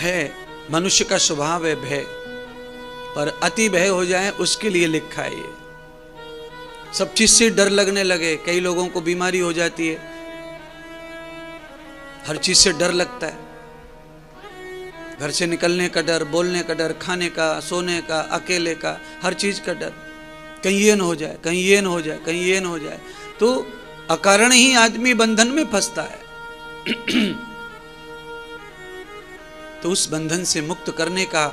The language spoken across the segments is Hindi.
भय, मनुष्य का स्वभाव है भय, पर अति भय हो जाए उसके लिए लिखा है ये। सब चीज से डर लगने लगे, कई लोगों को बीमारी हो जाती है, हर चीज से डर लगता है, घर से निकलने का डर, बोलने का डर, खाने का, सोने का, अकेले का, हर चीज का डर, कहीं ये न हो जाए, कहीं ये न हो जाए, कहीं ये न हो जाए, तो अकारण ही आदमी बंधन में फंसता है। तो उस बंधन से मुक्त करने का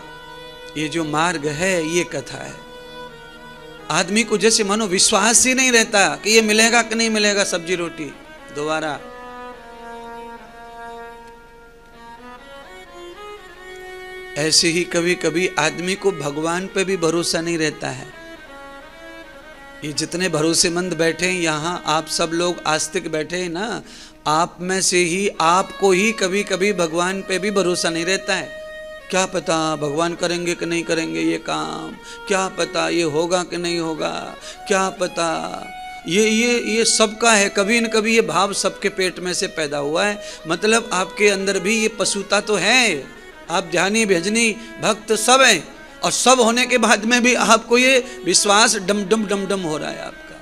ये जो मार्ग है, ये कथा है। आदमी को जैसे मानो विश्वास ही नहीं रहता कि ये मिलेगा कि नहीं मिलेगा सब्जी रोटी दोबारा। ऐसे ही कभी कभी आदमी को भगवान पे भी भरोसा नहीं रहता है। ये जितने भरोसेमंद बैठे हैं यहाँ, आप सब लोग आस्तिक बैठे हैं ना, आप में से ही आपको ही कभी कभी भगवान पे भी भरोसा नहीं रहता है। क्या पता भगवान करेंगे कि नहीं करेंगे ये काम, क्या पता ये होगा कि नहीं होगा, क्या पता। ये सबका है, कभी न कभी ये भाव सबके पेट में से पैदा हुआ है। मतलब आपके अंदर भी ये पशुता तो है। आप ध्यानी भजनी भक्त सब हैं, और सब होने के बाद में भी आपको ये विश्वास डम डम डम डम हो रहा है आपका।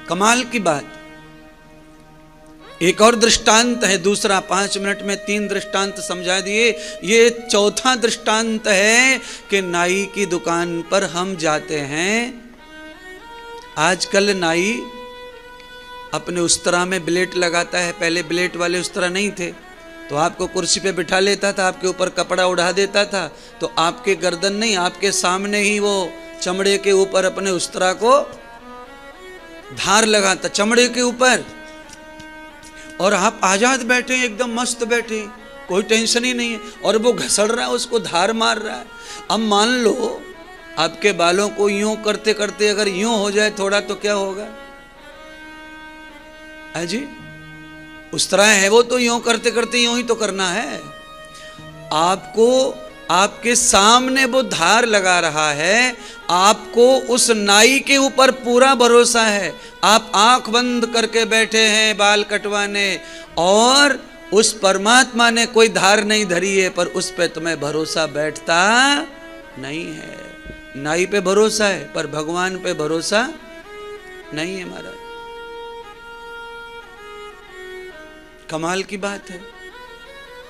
कमाल की बात। एक और दृष्टांत है दूसरा, 5 मिनट में 3 दृष्टांत समझा दिए। ये चौथा दृष्टांत है कि नाई की दुकान पर हम जाते हैं। आजकल नाई अपने उस्तरा में ब्लेड लगाता है, पहले ब्लेड वाले उस्तरा नहीं थे, तो आपको कुर्सी पे बिठा लेता था, आपके ऊपर कपड़ा उड़ा देता था, तो आपके गर्दन नहीं, आपके सामने ही वो चमड़े के ऊपर अपने उस्तरा को धार लगाता, चमड़े के ऊपर, और आप आजाद बैठे, एकदम मस्त बैठे, कोई टेंशन ही नहीं है, और वो घसड़ रहा है, उसको धार मार रहा है। अब मान लो आपके बालों को यूं करते करते अगर यूं हो जाए थोड़ा, तो क्या होगा? है जी, उस तरह है वो, तो यूं करते करते यूं ही तो करना है। आपको आपके सामने वो धार लगा रहा है, आपको उस नाई के ऊपर पूरा भरोसा है। आप आंख बंद करके बैठे हैं बाल कटवाने, और उस परमात्मा ने कोई धार नहीं धरी है, पर उस पे तुम्हें भरोसा बैठता नहीं है। नाई पे भरोसा है, पर भगवान पे भरोसा नहीं है महाराज। कमाल की बात है।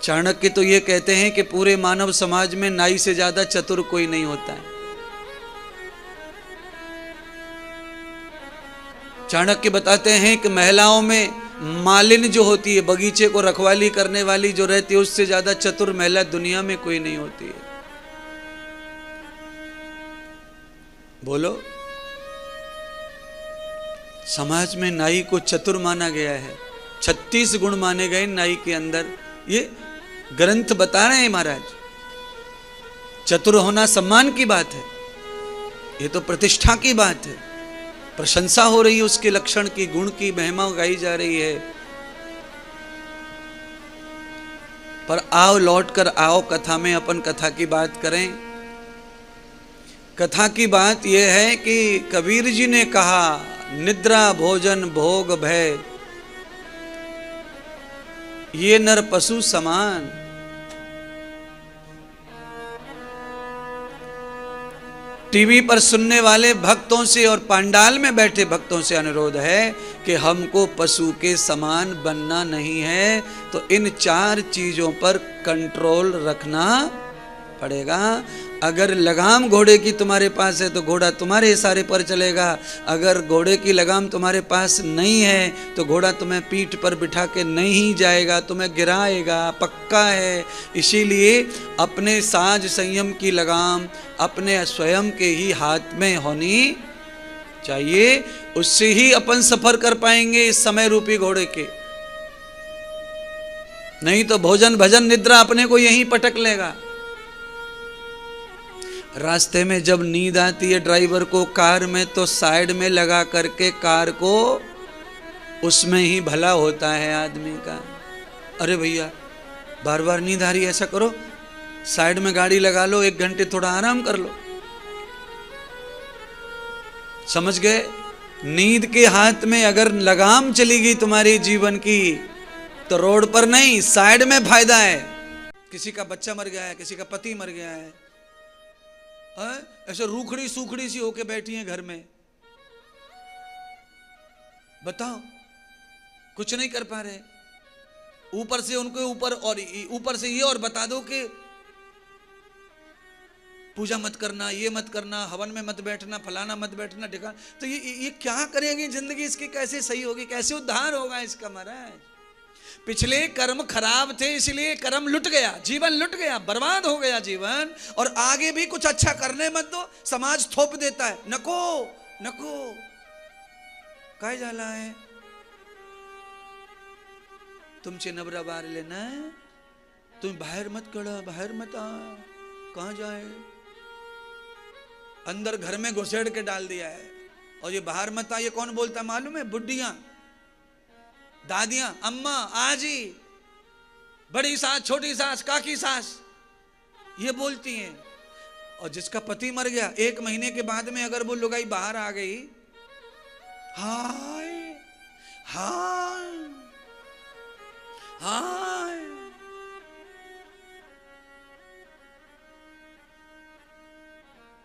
चाणक्य तो ये कहते हैं कि पूरे मानव समाज में नाई से ज्यादा चतुर कोई नहीं होता है। चाणक्य बताते हैं कि महिलाओं में मालिन जो होती है, बगीचे को रखवाली करने वाली जो रहती है, उससे ज्यादा चतुर महिला दुनिया में कोई नहीं होती है। बोलो, समाज में नाई को चतुर माना गया है। 36 गुण माने गए नाई के अंदर, ये ग्रंथ बता रहे हैं महाराज। चतुर होना सम्मान की बात है, ये तो प्रतिष्ठा की बात है, प्रशंसा हो रही है उसके लक्षण की, गुण की महिमा गाई जा रही है। पर आओ, लौट कर आओ कथा में, अपन कथा की बात करें। कथा की बात यह है कि कबीर जी ने कहा, निद्रा भोजन भोग भय ये नर पशु समान। टीवी पर सुनने वाले भक्तों से और पंडाल में बैठे भक्तों से अनुरोध है कि हमको पशु के समान बनना नहीं है, तो इन 4 चीजों पर कंट्रोल रखना पड़ेगा। अगर लगाम घोड़े की तुम्हारे पास है तो घोड़ा तुम्हारे इशारे पर चलेगा, अगर घोड़े की लगाम तुम्हारे पास नहीं है तो घोड़ा तुम्हें पीठ पर बिठा के नहीं जाएगा, तुम्हें गिराएगा, पक्का है। इसीलिए अपने साज संयम की लगाम अपने स्वयं के ही हाथ में होनी चाहिए, उससे ही अपन सफर कर पाएंगे इस समय रूपी घोड़े के। नहीं तो भोजन भजन निद्रा अपने को यहीं पटक लेगा। रास्ते में जब नींद आती है ड्राइवर को कार में, तो साइड में लगा करके कार को, उसमें ही भला होता है आदमी का। अरे भैया बार बार नींद आ रही है, ऐसा करो साइड में गाड़ी लगा लो, 1 घंटे थोड़ा आराम कर लो। समझ गए? नींद के हाथ में अगर लगाम चली गई तुम्हारी जीवन की, तो रोड पर नहीं साइड में फायदा है। किसी का बच्चा मर गया है, किसी का पति मर गया है, ऐसे रूखड़ी सूखड़ी सी होके बैठी हैं घर में। बताओ, कुछ नहीं कर पा रहे। ऊपर से उनके ऊपर और ऊपर से ये और बता दो कि पूजा मत करना, ये मत करना, हवन में मत बैठना, फलाना मत बैठना, ठिकाना। तो ये क्या करेंगे जिंदगी इसकी, कैसे सही होगी, कैसे उद्धार होगा इसका महाराज। पिछले कर्म खराब थे इसलिए कर्म लुट गया, जीवन लुट गया, बर्बाद हो गया जीवन। और आगे भी कुछ अच्छा करने मत दो, समाज थोप देता है, नको नको काय जाला है, तुमचे नबरा बार लेना है, तुम बाहर मत कड़ा, बाहर मत आ, कहां जाए। अंदर घर में घुसेड़ के डाल दिया है। और ये बाहर मत आ, ये कौन बोलता मालूम है? बुढ़ियां, दादियां, अम्मा, आजी, बड़ी सास, छोटी सास, काकी सास, ये बोलती हैं। और जिसका पति मर गया, 1 महीने के बाद में अगर वो लुगाई बाहर आ गई, हाय हाय हाय,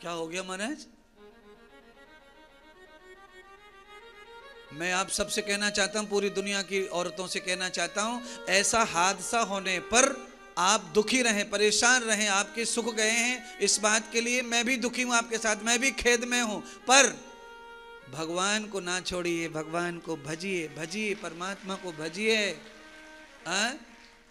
क्या हो गया महाराज? मैं आप सबसे कहना चाहता हूं, पूरी दुनिया की औरतों से कहना चाहता हूं, ऐसा हादसा होने पर आप दुखी रहें, परेशान रहें, आपके सुख गए हैं, इस बात के लिए मैं भी दुखी हूं आपके साथ, मैं भी खेद में हूं। पर भगवान को ना छोड़िए, भगवान को भजिए, भजिए, परमात्मा को भजिए।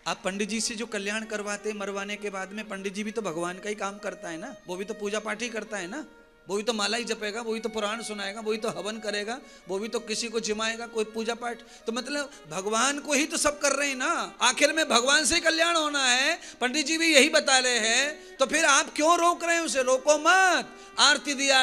आप पंडित जी से जो कल्याण करवाते मरवाने के बाद में, पंडित जी भी तो भगवान का ही काम करता है ना, वो भी तो पूजा पाठ ही करता है ना, वो भी तो माला ही जपेगा, वो भी तो पुराण सुनाएगा, वो भी तो हवन करेगा, वो भी तो किसी को जिमाएगा, कोई पूजा पाठ। तो मतलब भगवान को ही तो सब कर रहे हैं ना, आखिर में भगवान से कल्याण होना है, पंडित जी भी यही बता रहे हैं। तो फिर आप क्यों रोक रहे हैं उसे? रोको मत। आरती दिया